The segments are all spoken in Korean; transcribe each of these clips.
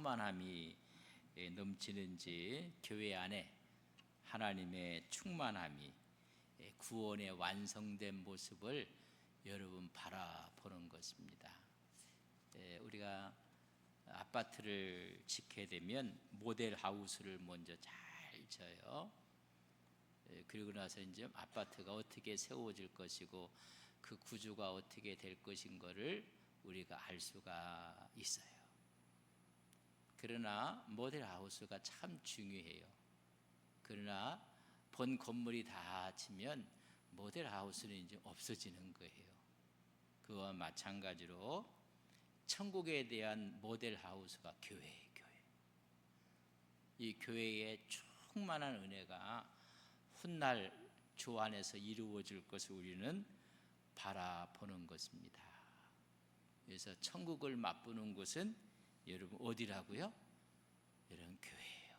충만함이 넘치는지, 교회 안에 하나님의 충만함이 구원의 완성된 모습을 여러분 바라보는 것입니다. 우리가 아파트를 짓게 되면 모델 하우스를 먼저 잘 져요. 그리고 나서 이제 아파트가 어떻게 세워질 것이고 그 구조가 어떻게 될 것인 것을 우리가 알 수가 있어요. 그러나 모델 하우스가 참 중요해요. 그러나 본 건물이 다 지면 모델 하우스는 이제 없어지는 거예요. 그와 마찬가지로 천국에 대한 모델 하우스가 교회예요. 이 교회의 충만한 은혜가 훗날 주 안에서 이루어질 것을 우리는 바라보는 것입니다. 그래서 천국을 맛보는 곳은 여러분 어디라고요? 여러분 교회예요.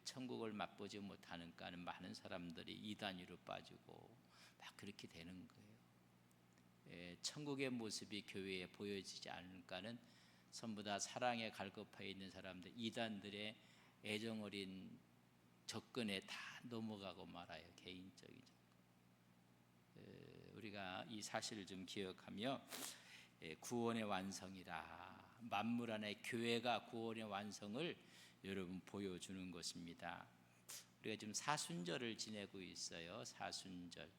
천국을 맛보지 못하니까 많은 사람들이 이단위로 빠지고 막 그렇게 되는 거예요. 천국의 모습이 교회에 보여지지 않으니까는 전부 다 사랑에 갈급해 있는 사람들, 이단들의 애정 어린 접근에 다 넘어가고 말아요. 개인적인 우리가 이 사실을 좀 기억하며 구원의 완성이라, 만물 안에 교회가 구원의 완성을 여러분 보여주는 것입니다. 우리가 지금 사순절을 지내고 있어요. 사순절.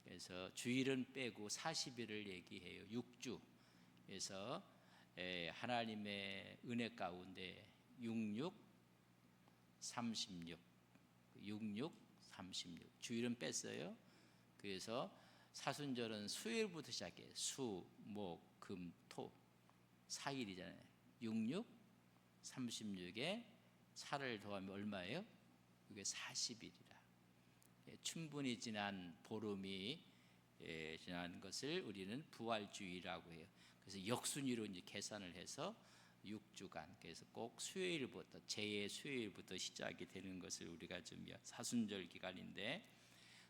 그래서 주일은 빼고 40일을 얘기해요. 6주. 그래서 하나님의 은혜 가운데 66, 36, 66, 36 주일은 뺐어요. 그래서 사순절은 수요일부터 시작해요. 수, 목, 금, 토 4일이잖아요. 66, 36에 4를 더하면 얼마예요? 그게 40일이라. 충분히 지난 보름이 지난 것을 우리는 부활주의라고 해요. 그래서 역순위로 이제 계산을 해서 6주간, 그래서 꼭 수요일부터, 제 수요일부터 시작이 되는 것을 우리가 좀 사순절 기간인데,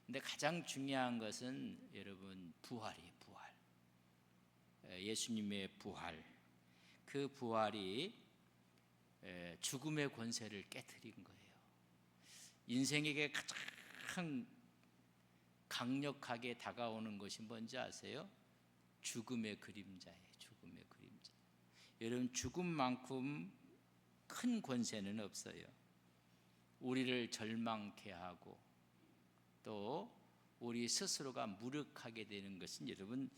근데 가장 중요한 것은 여러분 부활이에요. 부활. 예수님의 부활. 그 부활이 죽음의 권세를 깨트린 거예요. 인생에게 가장 강력하게 다가오는 것이 뭔지 아세요? 죽음의 그림자예요. 죽음의 그림자. 여러분 죽음만큼 큰 권세는 없어요. 우리를 절망케 하고 또 우리 스스로가 무력하게 되는 것은 여러분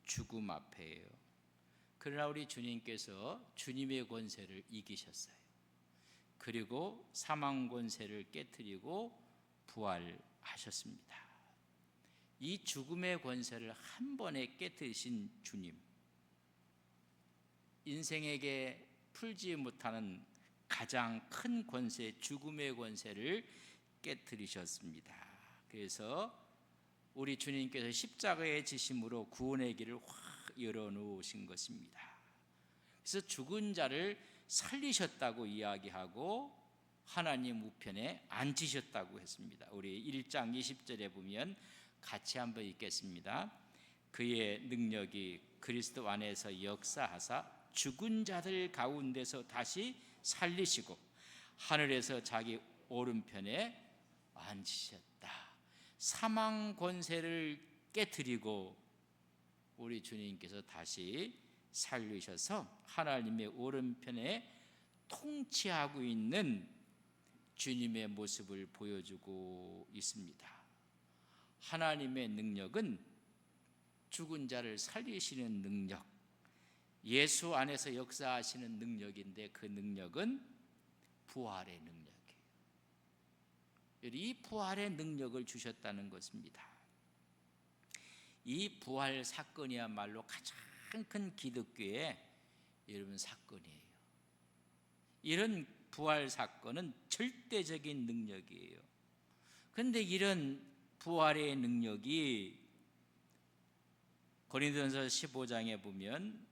죽음 앞에예요. 그러나 우리 주님께서 주님의 권세를 이기셨어요. 그리고 사망 권세를 깨트리고 부활하셨습니다. 이 죽음의 권세를 한 번에 깨트리신 주님, 인생에게 풀지 못하는 가장 큰 권세, 죽음의 권세를 깨트리셨습니다. 그래서 우리 주님께서 십자가의 지심으로 구원의 길을 확 열어놓으신 것입니다. 그래서 죽은 자를 살리셨다고 이야기하고 하나님 우편에 앉히셨다고 했습니다. 우리 1장 20절에 보면 같이 한번 읽겠습니다. 그의 능력이 그리스도 안에서 역사하사 죽은 자들 가운데서 다시 살리시고 하늘에서 자기 오른편에 앉히셨다. 사망 권세를 깨트리고 우리 주님께서 다시 살리셔서 하나님의 오른편에 통치하고 있는 주님의 모습을 보여주고 있습니다. 하나님의 능력은 죽은 자를 살리시는 능력, 예수 안에서 역사하시는 능력인데 그 능력은 부활의 능력이에요. 이 부활의 능력을 주셨다는 것입니다. 이 부활 사건이야말로 가장 큰 기독교의 여러분 사건이에요. 이런 부활 사건은 절대적인 능력이에요. 그런데 이런 부활의 능력이 고린도전서 15장에 보면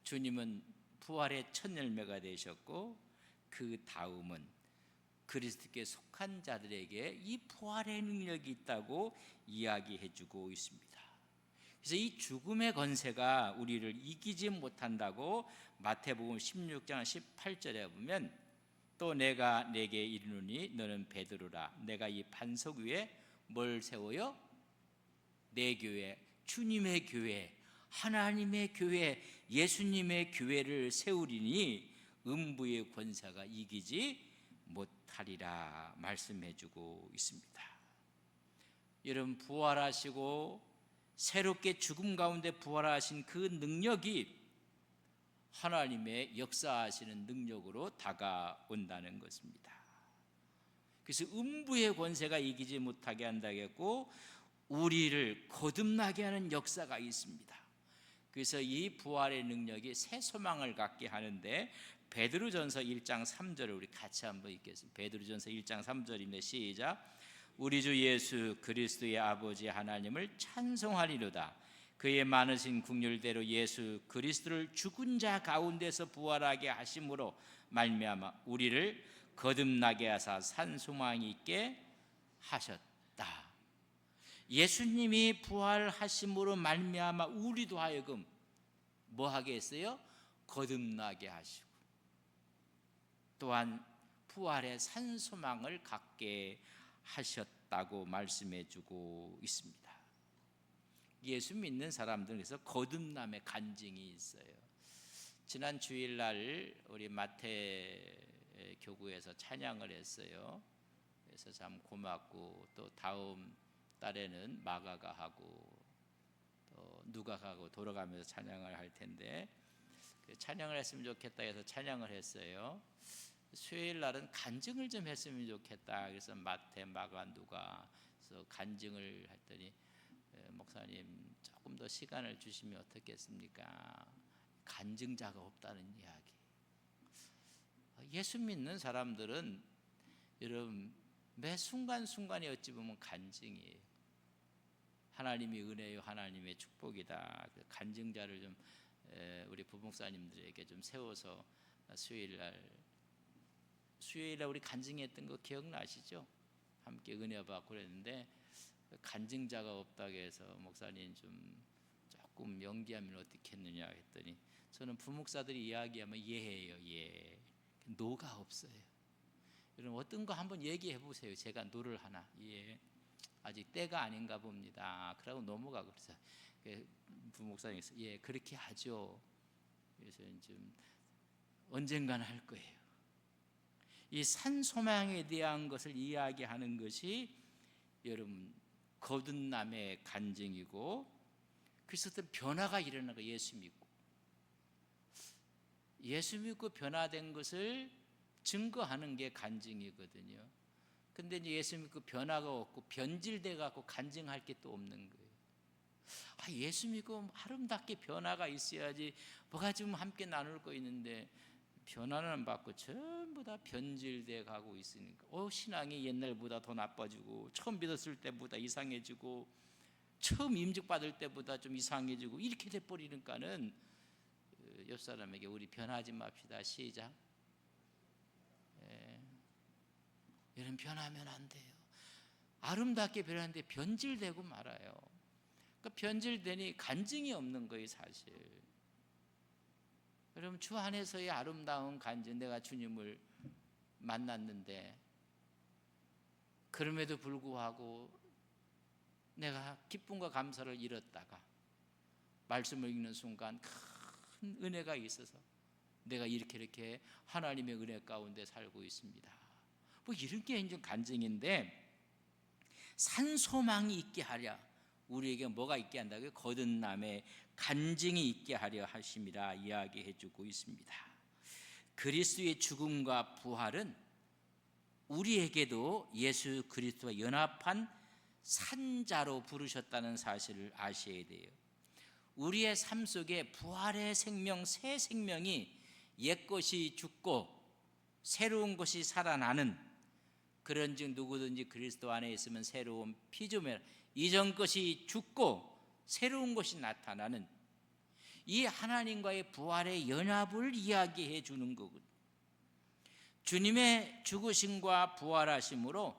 주님은 부활의 첫 열매가 되셨고 그 다음은 그리스도께 속한 자들에게 이 부활의 능력이 있다고 이야기해 주고 있습니다. 그래서 이 죽음의 권세가 우리를 이기지 못한다고 마태복음 16장 18절에 보면, 또 내가 내게 이르노니 너는 베드로라. 내가 이 반석 위에 뭘 세워요? 내 교회, 주님의 교회, 하나님의 교회, 예수님의 교회를 세우리니 음부의 권세가 이기지 못하리라 말씀해주고 있습니다. 여러분, 부활하시고 새롭게 죽음 가운데 부활하신 그 능력이 하나님의 역사하시는 능력으로 다가온다는 것입니다. 그래서 음부의 권세가 이기지 못하게 한다겠고, 우리를 거듭나게 하는 역사가 있습니다. 그래서 이 부활의 능력이 새 소망을 갖게 하는데, 베드로전서 1장 3절을 우리 같이 한번 읽겠습니다. 베드로전서 1장 3절입니다. 시작. 우리 주 예수 그리스도의 아버지 하나님을 찬송하리로다. 그의 많으신 긍휼대로 예수 그리스도를 죽은 자 가운데서 부활하게 하심으로 말미암아 우리를 거듭나게 하사 산 소망이 있게 하셨다. 예수님이 부활하심으로 말미암아 우리도 하여금 뭐 하게 했어요? 거듭나게 하시고, 또한 부활의 산 소망을 갖게 하셨다고 말씀해 주고 있습니다. 예수 믿는 사람들에서 거듭남의 간증이 있어요. 지난 주일날 우리 마태 교구에서 찬양을 했어요. 그래서 참 고맙고, 또 다음 달에는 마가가 하고 또 누가가 하고 돌아가면서 찬양을 할 텐데, 찬양을 했으면 좋겠다 해서 찬양을 했어요. 수요일 날은 간증을 좀 했으면 좋겠다. 그래서 마태, 마가, 누가 그래서 간증을 했더니, 목사님 조금 더 시간을 주시면 어떻겠습니까? 간증자가 없다는 이야기. 예수 믿는 사람들은 여러분 매 순간순간이 어찌 보면 간증이에요. 하나님의 은혜요, 하나님의 축복이다. 간증자를 좀 우리 부목사님들에게 좀 세워서 수요일날 우리 간증했던 거 기억나시죠? 함께 은혜 받고 그랬는데, 간증자가 없다고 해서 목사님 좀 조금 연기하면 어떻겠느냐 했더니, 저는 부목사들이 이야기하면 예해요. 예. 노가 없어요. 여러분 어떤 거 한번 얘기해 보세요. 제가 노를 하나. 예. 아직 때가 아닌가 봅니다. 그러고 넘어가고 그래서 부목사님께서 예 그렇게 하죠. 그래서 좀 언젠가는 할 거예요. 이 산 소망에 대한 것을 이야기하는 것이 여러분 거듭남의 간증이고, 그래서 어떤 변화가 일어나는 거예요. 예수 믿고 변화된 것을 증거하는 게 간증이거든요. 근데 이제 예수 믿고 변화가 없고 변질돼 갖고 간증할 게 또 없는 거예요. 예수 믿고 아름답게 변화가 있어야지 뭐가 좀 함께 나눌 거 있는데 변화는 안 받고 전부 다 변질돼 가고 있으니까 신앙이 옛날보다 더 나빠지고, 처음 믿었을 때보다 이상해지고, 처음 임직받을 때보다 좀 이상해지고, 이렇게 돼버리니까는 옆 사람에게 우리 변하지 맙시다. 시작. 여러분 변하면 안 돼요. 아름답게 변하는데 변질되고 말아요. 그러니까 변질되니 간증이 없는 거예요, 사실. 여러분 주 안에서의 아름다운 간증, 내가 주님을 만났는데 그럼에도 불구하고 내가 기쁨과 감사를 잃었다가 말씀을 읽는 순간 큰 은혜가 있어서 내가 이렇게 하나님의 은혜 가운데 살고 있습니다. 뭐 이런 게 이제 간증인데, 산소망이 있게 하려 우리에게 뭐가 있게 한다고요? 거듭남의 간증이 있게 하려 하심이라 이야기해 주고 있습니다. 그리스도의 죽음과 부활은 우리에게도 예수 그리스도와 연합한 산자로 부르셨다는 사실을 아셔야 돼요. 우리의 삶 속에 부활의 생명, 새 생명이 옛것이 죽고 새로운 것이 살아나는, 그런즉 누구든지 그리스도 안에 있으면 새로운 피조물, 이전 것이 죽고 새로운 것이 나타나는 이 하나님과의 부활의 연합을 이야기해 주는 거거든요. 주님의 죽으심과 부활하심으로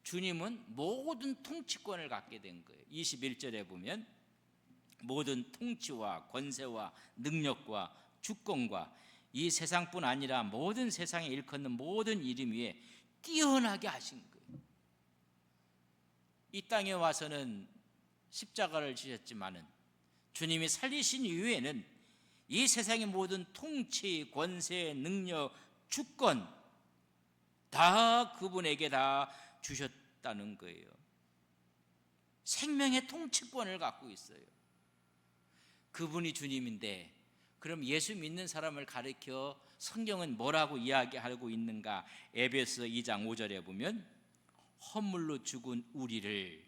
주님은 모든 통치권을 갖게 된 거예요. 21절에 보면 모든 통치와 권세와 능력과 주권과 이 세상뿐 아니라 모든 세상에 일컫는 모든 이름 위에 뛰어나게 하신 거예요. 이 땅에 와서는 십자가를 지셨지만은 주님이 살리신 이후에는 이 세상의 모든 통치, 권세, 능력, 주권 다 그분에게 다 주셨다는 거예요. 생명의 통치권을 갖고 있어요. 그분이 주님인데 그럼 예수 믿는 사람을 가리켜 성경은 뭐라고 이야기하고 있는가? 에베소 2장 5절에 보면 허물로 죽은 우리를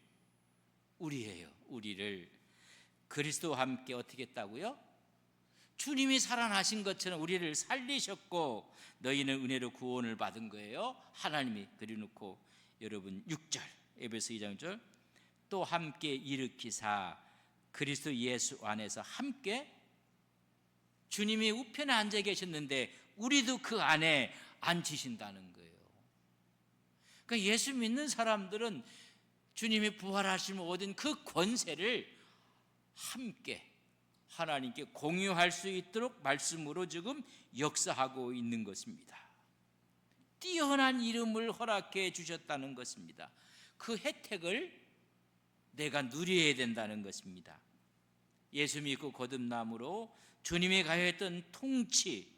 그리스도와 함께 어떻게 했다고요? 주님이 살아나신 것처럼 우리를 살리셨고 너희는 은혜로 구원을 받은 거예요. 하나님이 그려놓고 여러분 6절 에베소 2장 6절 또 함께 일으키사 그리스도 예수 안에서 함께 주님이 우편에 앉아 계셨는데 우리도 그 안에 앉히신다는 거예요. 그러니까 예수 믿는 사람들은 주님이 부활하시면 얻은 그 권세를 함께 하나님께 공유할 수 있도록 말씀으로 지금 역사하고 있는 것입니다. 뛰어난 이름을 허락해 주셨다는 것입니다. 그 혜택을 내가 누려야 된다는 것입니다. 예수 믿고 거듭남으로 주님이 가했던 통치,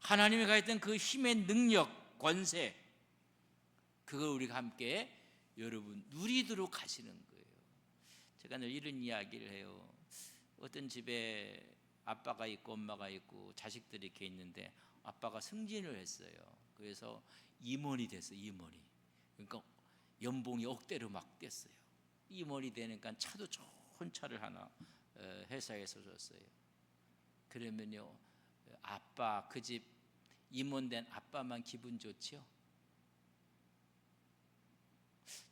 하나님이 가했던 그 힘의 능력, 권세, 그걸 우리가 함께 여러분 누리도록 하시는 거예요. 제가 늘 이런 이야기를 해요. 어떤 집에 아빠가 있고 엄마가 있고 자식들이 이렇게 있는데 아빠가 승진을 했어요. 그래서 임원이 됐어요. 임원이. 그러니까 연봉이 억대로 막 됐어요. 임원이 되니까 차도 좋은 차를 하나 회사에서 줬어요. 그러면요, 아빠 그 집 임원된 아빠만 기분 좋지요?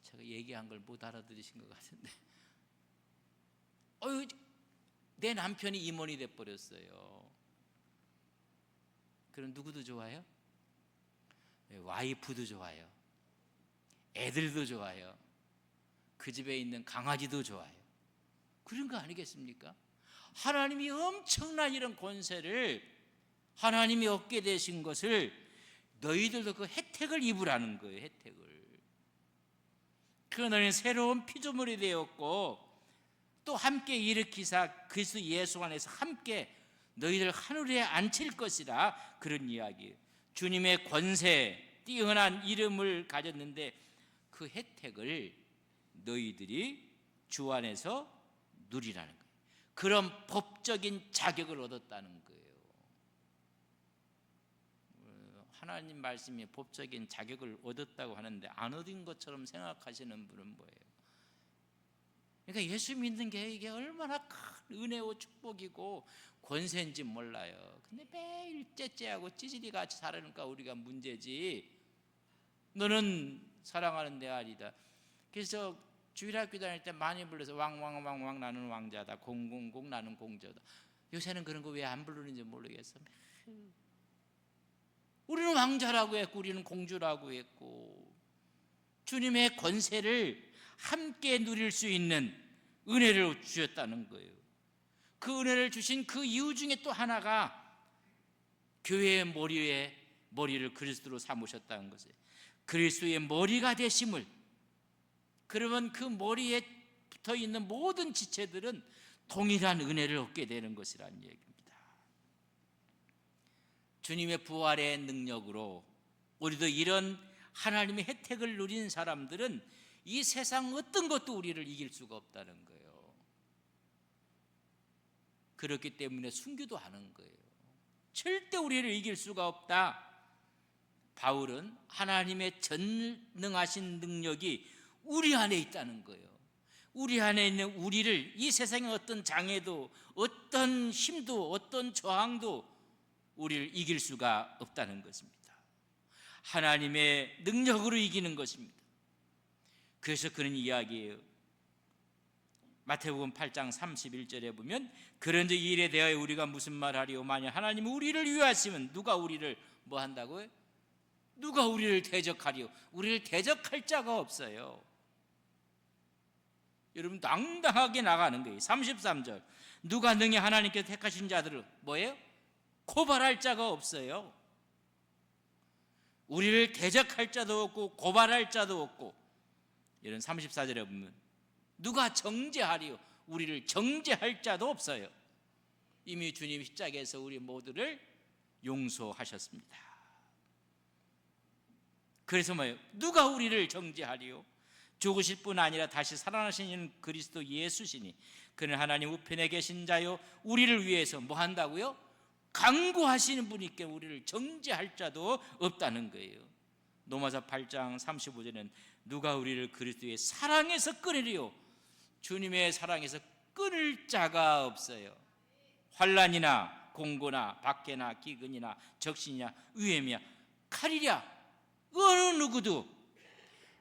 제가 얘기한 걸 못 알아들으신 것 같은데, 내 남편이 임원이 돼 버렸어요. 그럼 누구도 좋아요? 와이프도 좋아요. 애들도 좋아요. 그 집에 있는 강아지도 좋아요. 그런 거 아니겠습니까? 하나님이 엄청난 이런 권세를 하나님이 얻게 되신 것을 너희들도 그 혜택을 입으라는 거예요. 혜택을. 그 너희는 새로운 피조물이 되었고 또 함께 일으키사 그리스도 예수 안에서 함께 너희들 하늘에 앉힐 것이라 그런 이야기예요. 주님의 권세, 뛰어난 이름을 가졌는데 그 혜택을 너희들이 주 안에서 누리라는 거예요. 그런 법적인 자격을 얻었다는 거예요. 하나님 말씀이 법적인 자격을 얻었다고 하는데 안 얻은 것처럼 생각하시는 분은 뭐예요? 그러니까 예수 믿는 게 이게 얼마나 큰 은혜와 축복이고 권세인지 몰라요. 근데 매일 째째하고 찌질이같이 살으니까 우리가 문제지. 너는 사랑하는 내 아들이다. 그래서 주일학교 다닐 때 많이 불러서 왕왕왕왕 나는 왕자다, 공공공 나는 공자다. 요새는 그런 거 왜 안 부르는지 모르겠어. 우리는 왕자라고 했고 우리는 공주라고 했고 주님의 권세를 함께 누릴 수 있는 은혜를 주셨다는 거예요. 그 은혜를 주신 그 이유 중에 또 하나가 교회의 머리를 그리스도로 삼으셨다는 것이에요. 그리스도의 머리가 되심을, 그러면 그 머리에 붙어있는 모든 지체들은 동일한 은혜를 얻게 되는 것이라는 얘기입니다. 주님의 부활의 능력으로 우리도 이런 하나님의 혜택을 누린 사람들은 이 세상 어떤 것도 우리를 이길 수가 없다는 거예요. 그렇기 때문에 순교도 하는 거예요. 절대 우리를 이길 수가 없다. 바울은 하나님의 전능하신 능력이 우리 안에 있다는 거예요. 우리 안에 있는 우리를 이 세상의 어떤 장애도 어떤 힘도 어떤 저항도 우리를 이길 수가 없다는 것입니다. 하나님의 능력으로 이기는 것입니다. 그래서 그런 이야기예요. 마태복음 8장 31절에 보면 그런즉 이 일에 대하여 우리가 무슨 말하리요? 만약 하나님이 우리를 위하시면 누가 우리를 뭐 한다고요? 누가 우리를 대적하리요? 우리를 대적할 자가 없어요. 여러분 당당하게 나가는 거예요. 33절 누가 능히 하나님께서 택하신 자들을 뭐예요? 고발할 자가 없어요. 우리를 대적할 자도 없고 고발할 자도 없고. 이런 34절에 보면 누가 정죄하리요? 우리를 정죄할 자도 없어요. 이미 주님 십자가에서 우리 모두를 용서하셨습니다. 그래서 뭐예요? 누가 우리를 정죄하리요? 죽으실 뿐 아니라 다시 살아나신 그리스도 예수시니 그는 하나님 우편에 계신 자요 우리를 위해서 뭐 한다고요? 강구하시는 분이께 우리를 정죄할 자도 없다는 거예요. 로마서 8장 35절에는 누가 우리를 그리스도의 사랑에서 끊으리요? 주님의 사랑에서 끊을 자가 없어요. 환난이나 공고나 박해나 기근이나 적신이나 위험이야 칼이랴 어느 누구도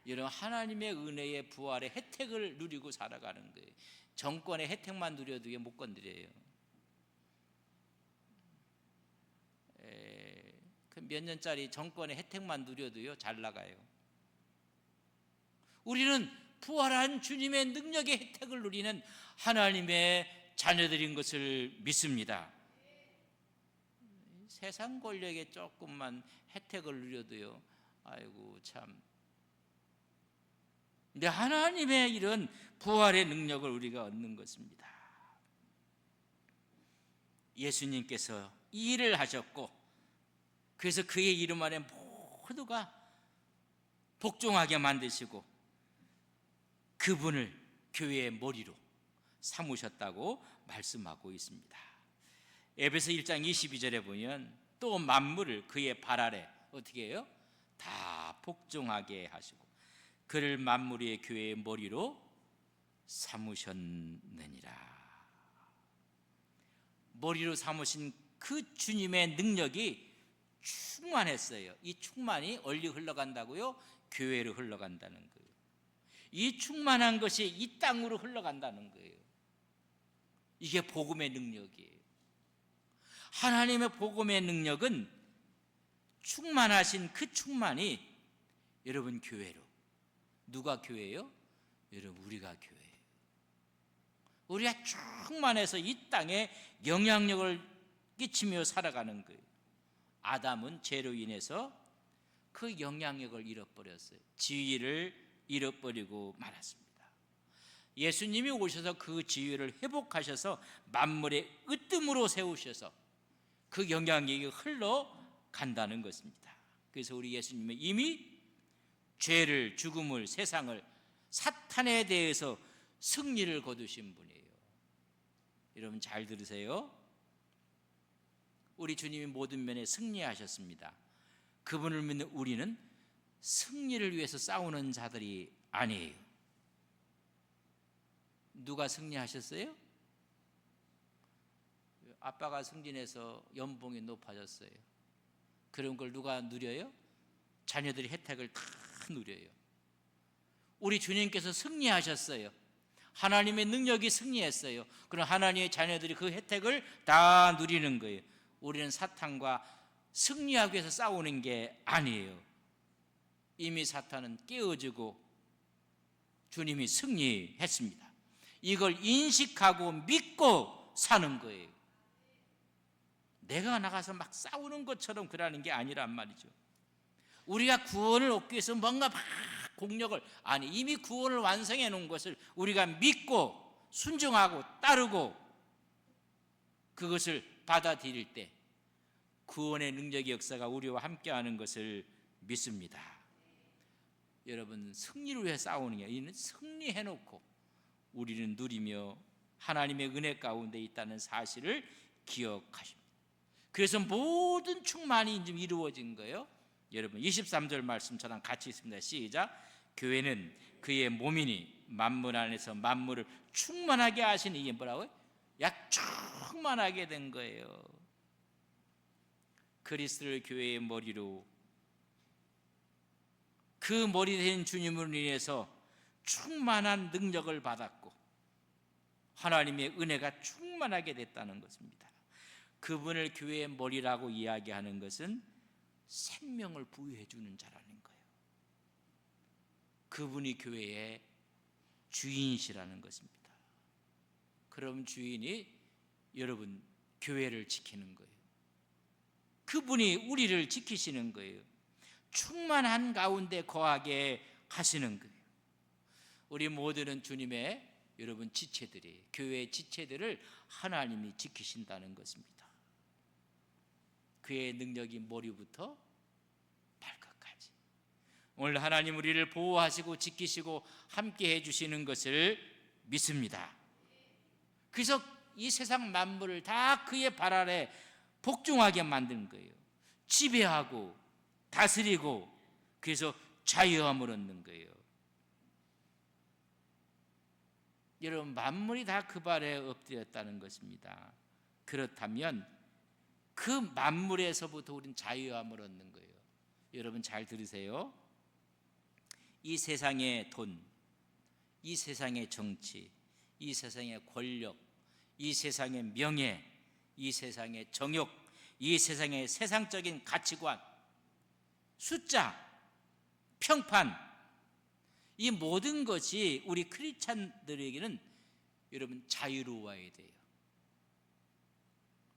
이런 하나님의 은혜의 부활의 혜택을 누리고 살아가는 거예요. 정권의 혜택만 누려도 못 건드려요. 그 몇 년짜리 정권의 혜택만 누려도요 잘 나가요. 우리는 부활한 주님의 능력의 혜택을 누리는 하나님의 자녀들인 것을 믿습니다. 세상 권력에 조금만 혜택을 누려도요 아이고 참. 근데 하나님의 이런 부활의 능력을 우리가 얻는 것입니다. 예수님께서 이 일을 하셨고 그래서 그의 이름 안에 모두가 복종하게 만드시고 그분을 교회의 머리로 삼으셨다고 말씀하고 있습니다. 에베소 1장 22절에 보면 또 만물을 그의 발 아래 어떻게 해요? 다 복종하게 하시고 그를 만물 위의 교회의 머리로 삼으셨느니라. 머리로 삼으신 그 주님의 능력이 충만했어요. 이 충만이 어디로 흘러간다고요? 교회로 흘러간다는 거예요. 이 충만한 것이 이 땅으로 흘러간다는 거예요. 이게 복음의 능력이에요. 하나님의 복음의 능력은 충만하신 그 충만이 여러분 교회로. 누가 교회예요? 여러분 우리가 교회예요. 우리가 충만해서 이 땅에 영향력을 끼치며 살아가는 거예요. 아담은 죄로 인해서 그 영향력을 잃어버렸어요. 지위를 잃어버리고 말았습니다. 예수님이 오셔서 그 지위를 회복하셔서 만물의 으뜸으로 세우셔서 그 영향력이 흘러간다는 것입니다. 그래서 우리 예수님은 이미 죄를, 죽음을, 세상을, 사탄에 대해서 승리를 거두신 분이에요. 여러분 잘 들으세요. 우리 주님이 모든 면에 승리하셨습니다. 그분을 믿는 우리는 승리를 위해서 싸우는 자들이 아니에요. 누가 승리하셨어요? 아빠가 승진해서 연봉이 높아졌어요. 그런 걸 누가 누려요? 자녀들이 혜택을 다 누려요. 우리 주님께서 승리하셨어요. 하나님의 능력이 승리했어요. 그럼 하나님의 자녀들이 그 혜택을 다 누리는 거예요. 우리는 사탄과 승리하기 위해서 싸우는 게 아니에요. 이미 사탄은 깨어지고 주님이 승리했습니다. 이걸 인식하고 믿고 사는 거예요. 내가 나가서 막 싸우는 것처럼 그러는 게 아니란 말이죠. 우리가 구원을 얻기 위해서 뭔가 막 공력을 아니 이미 구원을 완성해 놓은 것을 우리가 믿고 순종하고 따르고 그것을 받아들일 때 구원의 능력의 역사가 우리와 함께하는 것을 믿습니다. 여러분 승리를 위해 싸우는 게 아니라 승리해놓고 우리는 누리며 하나님의 은혜 가운데 있다는 사실을 기억하십니다. 그래서 모든 충만이 좀 이루어진 거예요. 여러분 23절 말씀 저랑 같이 있습니다. 시작. 교회는 그의 몸이니 만물 안에서 만물을 충만하게 하시는 이게 뭐라고요? 약 충만하게 된 거예요. 그리스도를 교회의 머리로 그 머리 된 주님으로 인해서 충만한 능력을 받았고 하나님의 은혜가 충만하게 됐다는 것입니다. 그분을 교회의 머리라고 이야기하는 것은 생명을 부여해 주는 자라는 거예요. 그분이 교회의 주인이시라는 것입니다. 그럼 주인이 여러분 교회를 지키는 거예요. 그분이 우리를 지키시는 거예요. 충만한 가운데 거하게 하시는 거예요. 우리 모두는 주님의 여러분 지체들이에요. 교회의 지체들을 하나님이 지키신다는 것입니다. 그의 능력이 머리부터 발끝까지. 오늘 하나님 우리를 보호하시고 지키시고 함께 해주시는 것을 믿습니다. 그래서 이 세상 만물을 다 그의 발 아래 복종하게 만든 거예요. 지배하고 다스리고, 그래서 자유함을 얻는 거예요. 여러분, 만물이 다 그 발에 엎드렸다는 것입니다. 그렇다면 그 만물에서부터 우리는 자유함을 얻는 거예요. 여러분 잘 들으세요. 이 세상의 돈, 이 세상의 정치, 이 세상의 권력, 이 세상의 명예, 이 세상의 정욕, 이 세상의 세상적인 가치관, 숫자, 평판, 이 모든 것이 우리 크리스찬들에게는 여러분 자유로워야 돼요.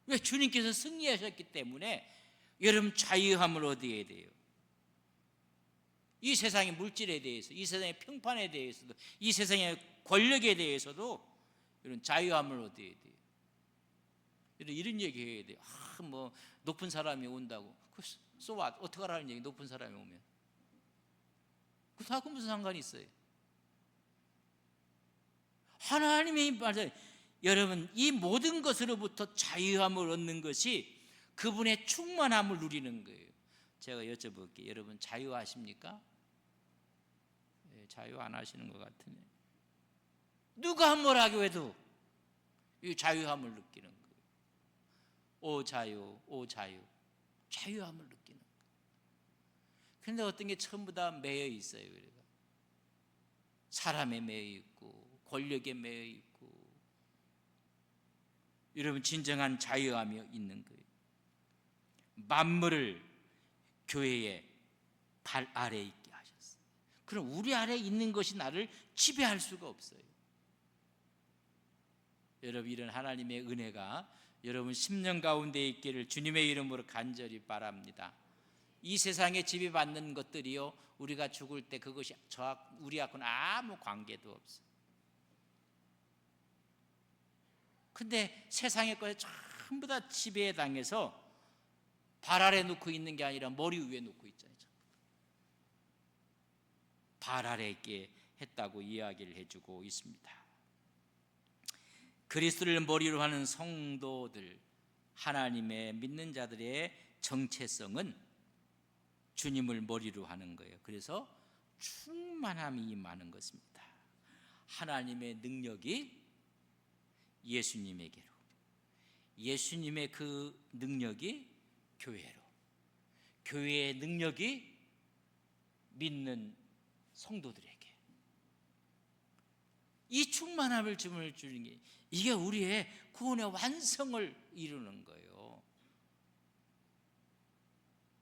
왜? 주님께서 승리하셨기 때문에 여러분 자유함을 얻어야 돼요. 이 세상의 물질에 대해서, 이 세상의 평판에 대해서도, 이 세상의 권력에 대해서도 여러분 자유함을 얻어야 돼요. 이런 얘기 해야 돼요. 뭐 높은 사람이 온다고. So what? 어떡하라는 얘기, 높은 사람이 오면. 그하고 무슨 상관이 있어요? 하나님의 말씀, 여러분 이 모든 것으로부터 자유함을 얻는 것이 그분의 충만함을 누리는 거예요. 제가 여쭤볼게요. 여러분 자유하십니까? 네, 자유 안 하시는 것 같으네. 누가 뭐라고 해도 이 자유함을 느끼는 거예요. 오 자유, 오 자유, 자유함을 느끼는 거예요. 그런데 어떤 게 전부 다 매여 있어요. 우리가 사람에 매여 있고 권력에 매여 있고, 여러분 진정한 자유함이 있는 거예요. 만물을 교회의 발 아래에 있게 하셨어요. 그럼 우리 아래에 있는 것이 나를 지배할 수가 없어요. 여러분 이런 하나님의 은혜가 여러분 심령 가운데 있기를 주님의 이름으로 간절히 바랍니다. 이 세상에 지배받는 것들이요, 우리가 죽을 때 그것이 우리하고는 아무 관계도 없어요. 근데 세상의 것에 전부 다 지배에 당해서 발 아래 놓고 있는 게 아니라 머리 위에 놓고 있잖아요. 발 아래 있게 했다고 이야기를 해주고 있습니다. 그리스도를 머리로 하는 성도들, 하나님의 믿는 자들의 정체성은 주님을 머리로 하는 거예요. 그래서 충만함이 임하는 것입니다. 하나님의 능력이 예수님에게로, 예수님의 그 능력이 교회로, 교회의 능력이 믿는 성도들에게, 이 충만함을 주는 게, 이게 우리의 구원의 완성을 이루는 거예요.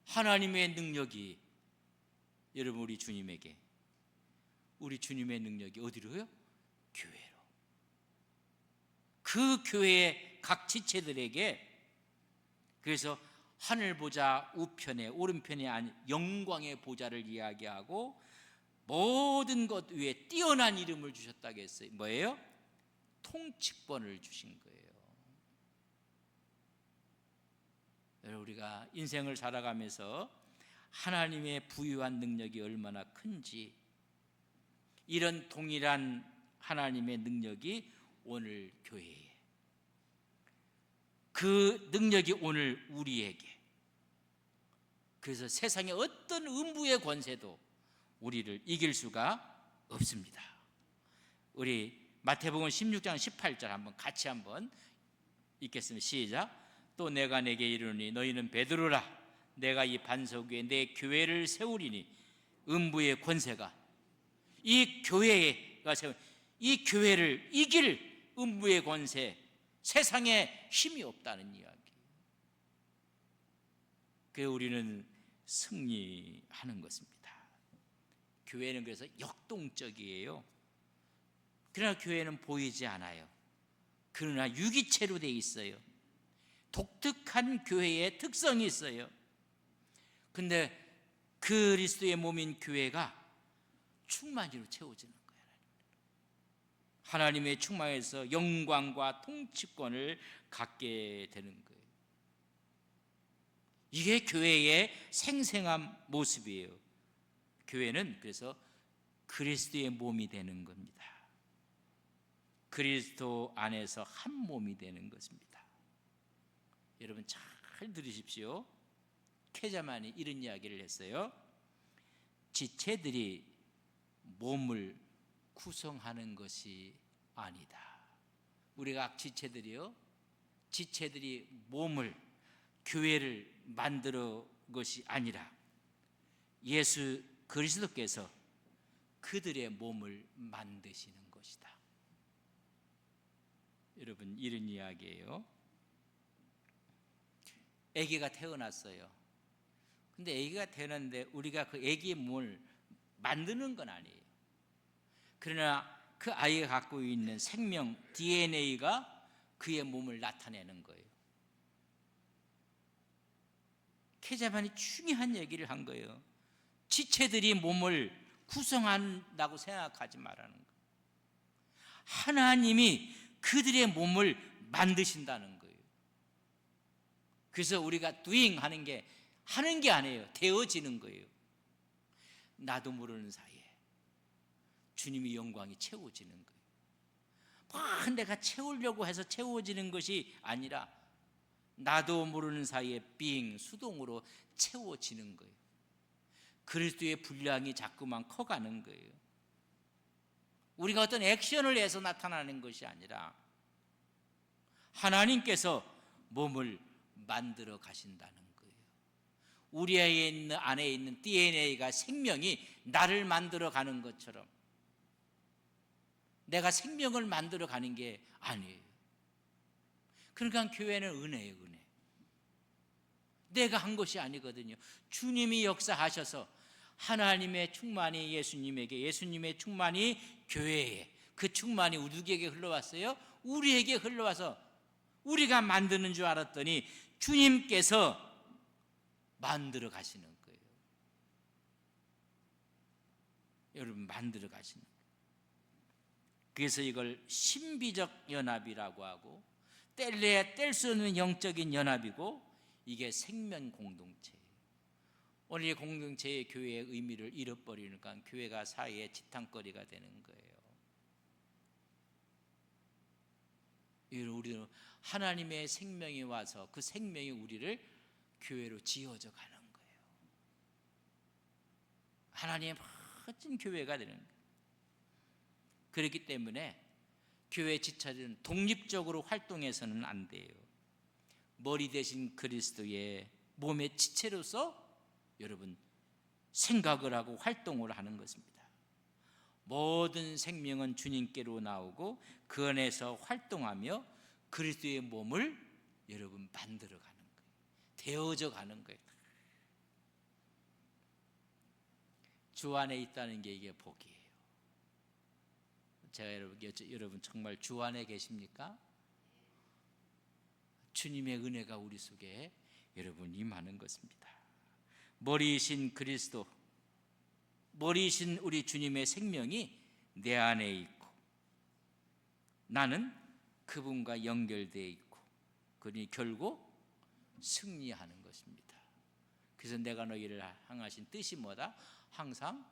하나님의 능력이 여러분 우리 주님에게, 우리 주님의 능력이 어디로요? 교회로. 그 교회의 각 지체들에게, 그래서 하늘 보좌 우편에, 오른편에 아닌 영광의 보좌를 이야기하고 모든 것 위에 뛰어난 이름을 주셨다고 했어요. 뭐예요? 통치권을 주신 거예요. 여러분 우리가 인생을 살아가면서 하나님의 부유한 능력이 얼마나 큰지, 이런 동일한 하나님의 능력이 오늘 교회에, 그 능력이 오늘 우리에게, 그래서 세상의 어떤 음부의 권세도 우리를 이길 수가 없습니다. 우리 마태복음 16장 18절 한번 같이 한번 읽겠습니다. 시작. 또 내가 내게 이르노니 너희는 베드로라. 내가 이 반석 위에 내 교회를 세우리니 음부의 권세가, 이 교회가 세운, 이 교회를 이길 음부의 권세, 세상에 힘이 없다는 이야기. 그래서 우리는 승리하는 것입니다. 교회는 그래서 역동적이에요. 그러나 교회는 보이지 않아요. 그러나 유기체로 돼 있어요. 독특한 교회의 특성이 있어요. 근데 그리스도의 몸인 교회가 충만히로 채워지는 거예요. 하나님의 충만에서 영광과 통치권을 갖게 되는 거예요. 이게 교회의 생생한 모습이에요. 교회는 그래서 그리스도의 몸이 되는 겁니다. 그리스도 안에서 한 몸이 되는 것입니다. 여러분 잘 들으십시오. 케자만이 이런 이야기를 했어요. 지체들이 몸을 구성하는 것이 아니다. 우리가 지체들이 몸을, 교회를 만들어 것이 아니라 예수 그리스도께서 그들의 몸을 만드시는 것이다. 여러분 이런 이야기예요. 아기가 태어났어요. 근데 아기가 태어났는데 우리가 그 아기의 몸을 만드는 건 아니에요. 그러나 그 아이가 갖고 있는 생명 DNA가 그의 몸을 나타내는 거예요. 케자반이 중요한 얘기를 한 거예요. 지체들이 몸을 구성한다고 생각하지 말라는 거예요. 하나님이 그들의 몸을 만드신다는 거예요. 그래서 우리가 doing 하는 게 아니에요. 되어지는 거예요. 나도 모르는 사이에 주님의 영광이 채워지는 거예요. 막 내가 채우려고 해서 채워지는 것이 아니라 나도 모르는 사이에 being, 수동으로 채워지는 거예요. 그리스도의 분량이 자꾸만 커가는 거예요. 우리가 어떤 액션을 해서 나타나는 것이 아니라 하나님께서 몸을 만들어 가신다는 거예요. 우리 안에 있는 DNA가 생명이 나를 만들어 가는 것처럼 내가 생명을 만들어 가는 게 아니에요. 그러니까 교회는 은혜예요, 은혜. 내가 한 것이 아니거든요. 주님이 역사하셔서 하나님의 충만이 예수님에게, 예수님의 충만이 교회에, 그 충만이 누구에게 흘러왔어요? 우리에게 흘러와서 우리가 만드는 줄 알았더니 주님께서 만들어 가시는 거예요. 여러분 만들어 가시는 거예요. 그래서 이걸 신비적 연합이라고 하고 뗄래야 뗄 수 없는 영적인 연합이고 이게 생명 공동체예요. 오늘 이 공동체의 교회의 의미를 잃어버리니까 교회가 사이에 지탕거리가 되는 거예요. 우리는 하나님의 생명이 와서 그 생명이 우리를 교회로 지어져 가는 거예요. 하나님의 멋진 교회가 되는 거예요. 그렇기 때문에 교회 지체들은 독립적으로 활동해서는 안 돼요. 머리 대신 그리스도의 몸의 지체로서 여러분 생각을 하고 활동을 하는 것입니다. 모든 생명은 주님께로 나오고 그 안에서 활동하며 그리스도의 몸을 여러분 만들어 가는 거예요. 되어져 가는 거예요. 주 안에 있다는 게 이게 복이에요. 제가 여러분 정말 주 안에 계십니까? 주님의 은혜가 우리 속에 여러분 임하는 것입니다. 머리이신 그리스도, 머리이신 우리 주님의 생명이 내 안에 있고 나는 그분과 연결되어 있고 그러니 결국 승리하는 것입니다. 그래서 내가 너희를 향하신 뜻이 뭐다? 항상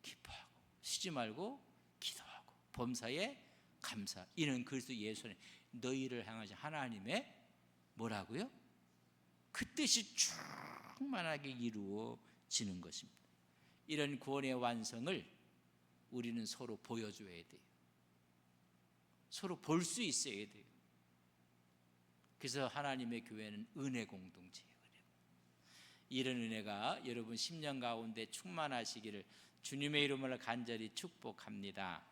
기뻐하고 쉬지 말고 기도하고 범사에 감사. 이는 그리스도 예수 안에 너희를 향하신 하나님의 뭐라고요? 그 뜻이 충만하게 이루어지는 것입니다. 이런 구원의 완성을 우리는 서로 보여줘야 돼요. 서로 볼 수 있어야 돼요. 그래서 하나님의 교회는 은혜 공동체예요. 이런 은혜가 여러분 10년 가운데 충만하시기를 주님의 이름으로 간절히 축복합니다.